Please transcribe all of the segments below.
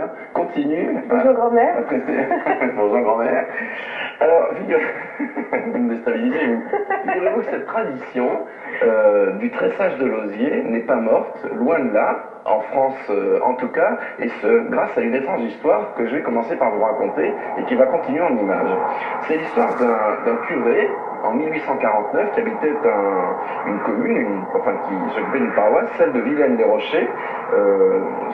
grand-mère, continue Bonjour grand-mère. Bonjour grand-mère. Alors, vous me déstabilisez. Figurez-vous que cette tradition du tressage de l'osier n'est pas morte, loin de là, en France en tout cas, et ce, grâce à une étrange histoire que je vais commencer par vous raconter et qui va continuer en images. C'est l'histoire d'un curé en 1849 qui habitait une commune, qui s'occupait d'une paroisse, celle de Vilaine-les-Rochers.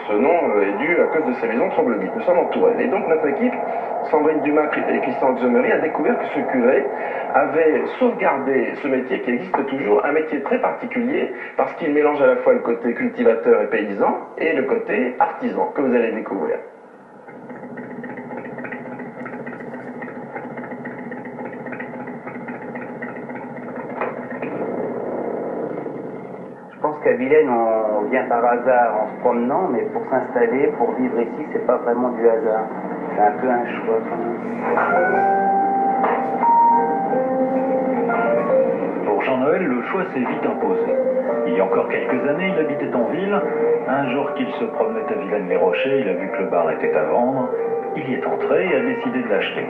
Ce nom est dû à cause de ses maisons troglodytes. Nous sommes en Touraine. Et donc notre équipe, Sandrine Dumas et Christian Xemery, a découvert que ce curé avait sauvegardé ce métier qui existe toujours, un métier très particulier, parce qu'il mélange à la fois le côté cultivateur et paysan et le côté artisan, que vous allez découvrir. Je pense qu'à Vilaine, on vient par hasard en se promenant, mais pour s'installer, pour vivre ici, c'est pas vraiment du hasard. C'est un peu un choix quand même. Pour Jean-Noël, le choix s'est vite imposé. Il y a encore quelques années, il habitait en ville. Un jour qu'il se promenait à Vilaine-les-Rochers, il a vu que le bar était à vendre. Il y est entré et a décidé de l'acheter.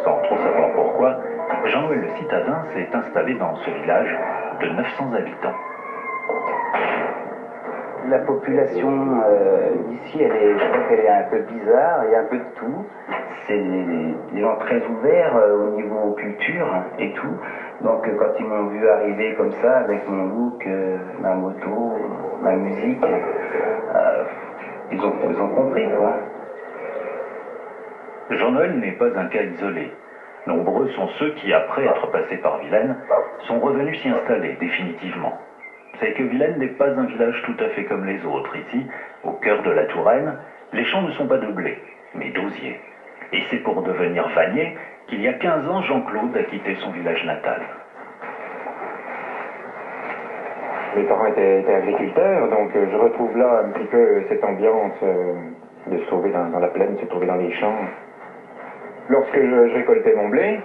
Sans trop savoir pourquoi, Jean-Noël le citadin s'est installé dans ce village de 900 habitants. La population d'ici, je crois qu'elle est un peu bizarre, il y a un peu de tout. C'est des gens très ouverts au niveau culture et tout. Donc quand ils m'ont vu arriver comme ça, avec mon look, ma moto, ma musique, ils ont compris quoi. Jean-Noël n'est pas un cas isolé. Nombreux sont ceux qui, après être passés par Vilaine, sont revenus s'y installer définitivement. C'est que Vilaine n'est pas un village tout à fait comme les autres. Ici, au cœur de la Touraine, les champs ne sont pas de blé, mais d'osier. Et c'est pour devenir vannier qu'il y a 15 ans, Jean-Claude a quitté son village natal. Mes parents étaient agriculteurs, donc je retrouve là un petit peu cette ambiance de se trouver dans la plaine, de se trouver dans les champs. Lorsque je récoltais mon blé,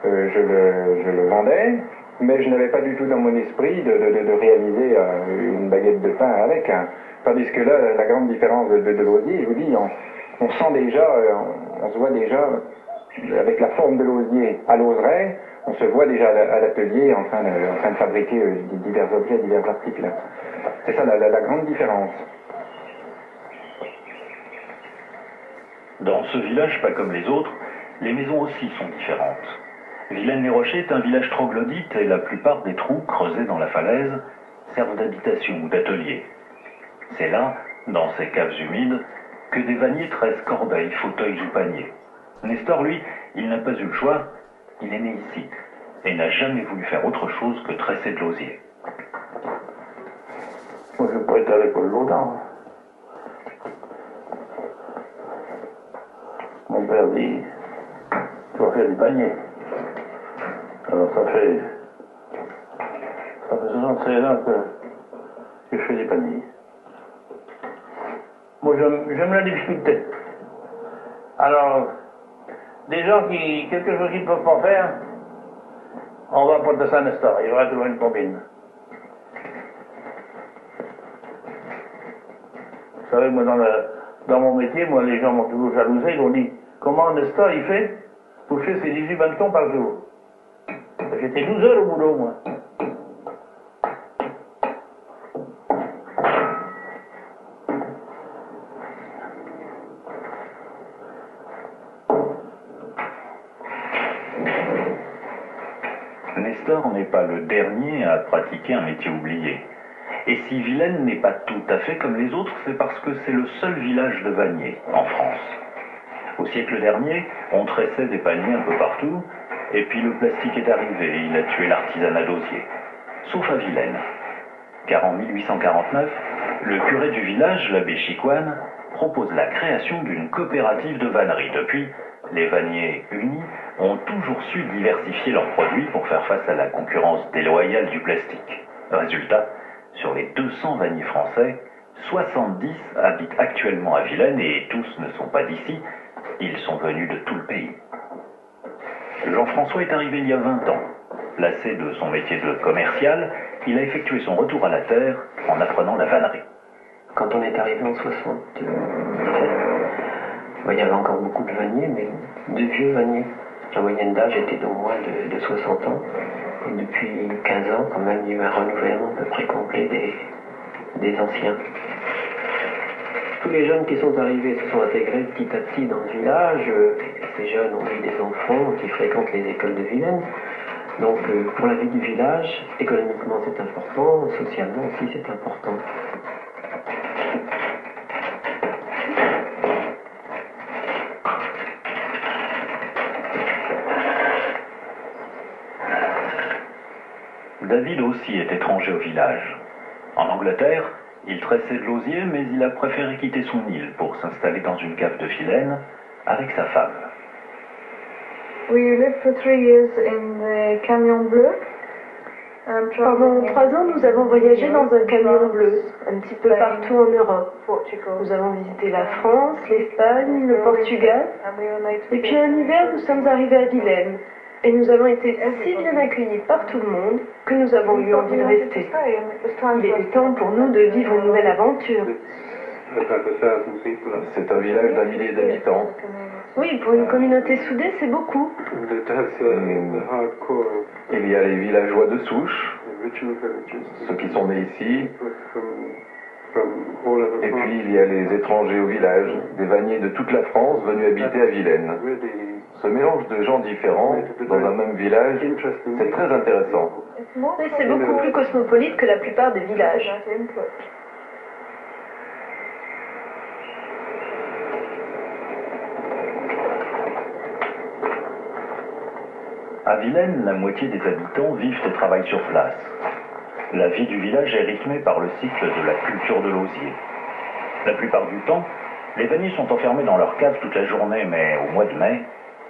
je le vendais, mais je n'avais pas du tout dans mon esprit de réaliser une baguette de pain avec. Tandis que là, la grande différence de l'osier, je vous dis, on sent déjà, on se voit déjà avec la forme de l'osier à l'oseraie, on se voit déjà à l'atelier en train de fabriquer divers objets, divers articles. C'est ça la grande différence. Dans ce village, pas comme les autres, les maisons aussi sont différentes. Vilaine-les-Rochers est un village troglodyte et la plupart des trous creusés dans la falaise servent d'habitation ou d'atelier. C'est là, dans ces caves humides, que des vanniers tressent corbeilles, fauteuils ou paniers. Nestor, lui, il n'a pas eu le choix, il est né ici et n'a jamais voulu faire autre chose que tresser de l'osier. Moi, je n'ai pas été à l'école longtemps. Mon père dit, tu vas faire du panier. Alors ça fait 76 ans que je fais des paniers. Moi j'aime la difficulté. Alors, des gens quelque chose qu'ils ne peuvent pas faire, on va apporter ça à Nestor, il va trouver une combine. Vous savez, moi dans mon métier, moi les gens m'ont toujours jalousé, ils m'ont dit, comment Nestor il fait pour faire ses 18 bannetons par jour. J'étais 12 heures au boulot, moi. Nestor n'est pas le dernier à pratiquer un métier oublié. Et si Vilaine n'est pas tout à fait comme les autres, c'est parce que c'est le seul village de vanniers en France. Au siècle dernier, on tressait des paniers un peu partout, et puis le plastique est arrivé et il a tué l'artisanat d'osier. Sauf à Vilaine. Car en 1849, le curé du village, l'abbé Chicoine, propose la création d'une coopérative de vannerie. Depuis, les vanniers unis ont toujours su diversifier leurs produits pour faire face à la concurrence déloyale du plastique. Résultat, sur les 200 vanniers français, 70 habitent actuellement à Vilaine et tous ne sont pas d'ici, ils sont venus de tout le pays. Jean-François est arrivé il y a 20 ans. Lassé de son métier de commercial, il a effectué son retour à la terre en apprenant la vannerie. Quand on est arrivé en 67, il y avait encore beaucoup de vanniers, mais de vieux vanniers. La moyenne d'âge était d'au moins de 60 ans. Et depuis 15 ans, quand même, il y a eu un renouvellement à peu près complet des anciens. Tous les jeunes qui sont arrivés se sont intégrés petit à petit dans le village. Ces jeunes ont eu des enfants qui fréquentent les écoles de Vilaine. Donc pour la vie du village, économiquement c'est important, socialement aussi c'est important. David aussi est étranger au village. En Angleterre, il tressait de l'osier, mais il a préféré quitter son île pour s'installer dans une cave de Vilaine avec sa femme. We lived for 3 years in the Camion Bleu. Pendant 3 ans, nous avons voyagé dans un camion bleu, un petit peu partout en Europe. Nous avons visité la France, l'Espagne, le Portugal. Et puis un hiver, nous sommes arrivés à Vilaine. Et nous avons été si bien accueillis par tout le monde que nous avons eu envie de rester. Il était temps pour nous de vivre une nouvelle aventure. C'est un village d'1 millier d'habitants. Oui, pour une communauté soudée, c'est beaucoup. Il y a les villageois de souche, ceux qui sont nés ici. Et puis il y a les étrangers au village, des vanniers de toute la France venus habiter à Vilaine. Ce mélange de gens différents dans un même village, c'est très intéressant. Oui, c'est beaucoup plus cosmopolite que la plupart des villages. À Vilaine, la moitié des habitants vivent et travaillent sur place. La vie du village est rythmée par le cycle de la culture de l'osier. La plupart du temps, les vanniers sont enfermés dans leur cave toute la journée, mais au mois de mai,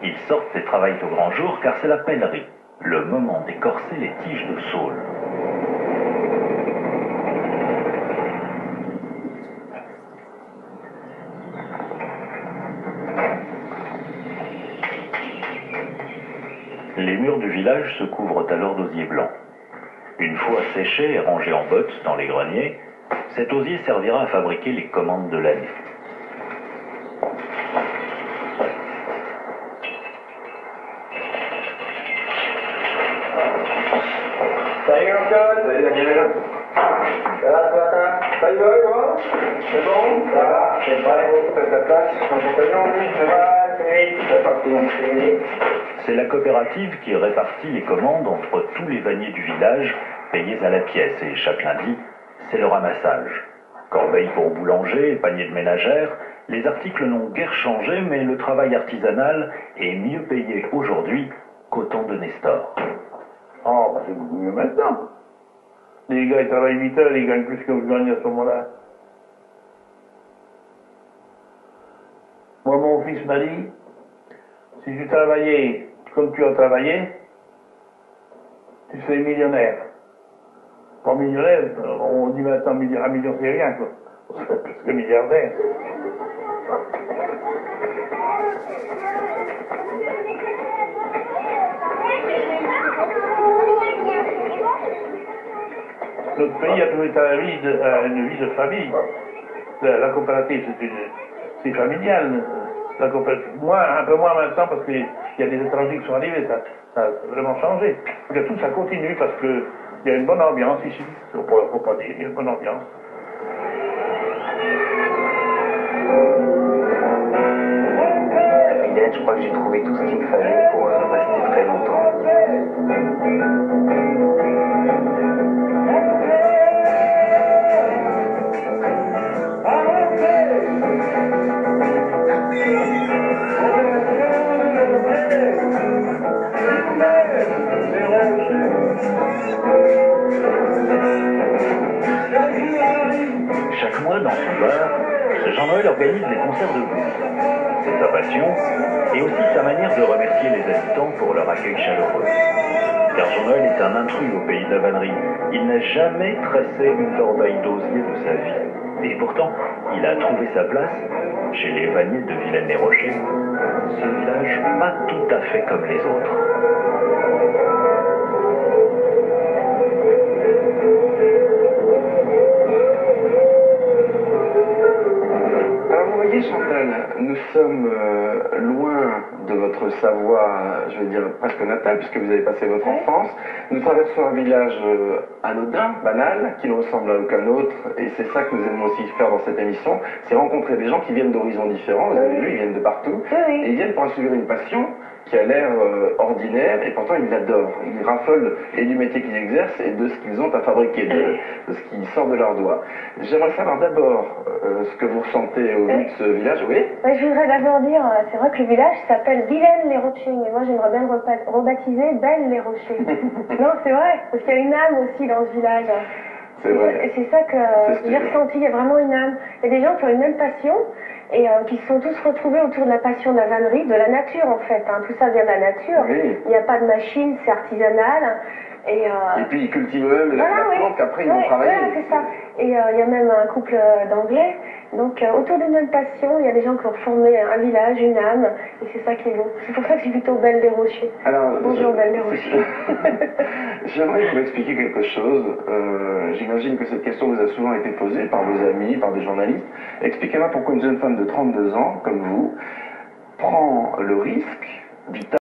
ils sortent et travaillent au grand jour car c'est la pèlerie, le moment d'écorcer les tiges de saule. Les murs du village se couvrent alors d'osier blanc. Une fois séché et rangé en bottes dans les greniers, cet osier servira à fabriquer les commandes de l'année. Salut Jean-Claude. Salut Daniel. Ça va ce matin? Ça y va toi? C'est bon? Ça va, c'est prêt. T'as ta place? Ton compagnon, lui? Ça va, c'est vite. C'est parti. C'est la coopérative qui répartit les commandes entre tous les vanniers du village, payés à la pièce, et chaque lundi, c'est le ramassage. Corbeille pour boulanger et panier de ménagère, les articles n'ont guère changé, mais le travail artisanal est mieux payé aujourd'hui qu'au temps de Nestor. Oh, bah c'est beaucoup mieux maintenant. Les gars, ils travaillent 8 heures, ils gagnent plus que je gagne à ce moment-là. Moi, mon fils m'a dit, si tu travaillais comme tu as travaillé, tu serais millionnaire. Pas millionnaire, on dit maintenant un million c'est rien, quoi. On serait plus que milliardaire. Notre pays a toujours été une vie de famille. La coopérative, c'est familial. La coopérative, un peu moins maintenant parce qu'il y a des étrangers qui sont arrivés, ça a vraiment changé. Donc, tout ça continue parce qu'il y a une bonne ambiance ici. Il ne faut pas dire, il y a une bonne ambiance. À Vilaine, je crois que j'ai trouvé tout ce qu'il me fallait pour rester très longtemps. Chaque mois, dans son bar, Jean-Noël organise des concerts de blues. C'est sa passion et aussi sa manière de remercier les habitants pour leur accueil chaleureux. Car Jean-Noël est un intrus au pays de la vannerie. Il n'a jamais tressé une corbeille d'osier de sa vie. Et pourtant, il a trouvé sa place chez les vanniers de Vilaine-les-Rochers, ce village pas tout à fait comme les autres. Alors vous voyez Chantal, nous sommes loin de votre Savoie, je vais dire presque natale, puisque vous avez passé votre enfance. Nous traversons un village anodin, banal, qui ne ressemble à aucun autre, et c'est ça que nous aimons aussi faire dans cette émission, c'est rencontrer des gens qui viennent d'horizons différents, vous avez vu, ils viennent de partout, et ils viennent pour assouvir une passion qui a l'air ordinaire, et pourtant ils l'adorent. Ils raffolent et du métier qu'ils exercent et de ce qu'ils ont à fabriquer, de ce qui sort de leurs doigts. J'aimerais savoir d'abord ce que vous ressentez au vu de ce village, oui? Je voudrais d'abord dire, c'est vrai que le village s'appelle Vilaine-les-Rochers, mais moi j'aimerais bien le rebaptiser Belle-les-Rochers. Non, c'est vrai, parce qu'il y a une âme aussi dans ce village. C'est vrai. Et c'est ça que j'ai ressenti, il y a vraiment une âme. Il y a des gens qui ont une même passion, et qui se sont tous retrouvés autour de la passion de la vannerie, de la nature en fait. Tout ça vient de la nature. Oui. Il n'y a pas de machine, c'est artisanal. Et puis ils cultivent eux-mêmes la plante qu'après ils vont travailler. Voilà, c'est ça. Et il y a même un couple d'Anglais. Donc autour d'une même passion, il y a des gens qui ont formé un village, une âme. Et c'est ça qui est beau. C'est pour ça que c'est plutôt Belle-les-Rochers. Bonjour Belle-les-Rochers. J'aimerais que vous m'expliquiez quelque chose. J'imagine que cette question vous a souvent été posée par vos amis, par des journalistes. Expliquez-moi pourquoi une jeune femme de 32 ans, comme vous, prend le risque vital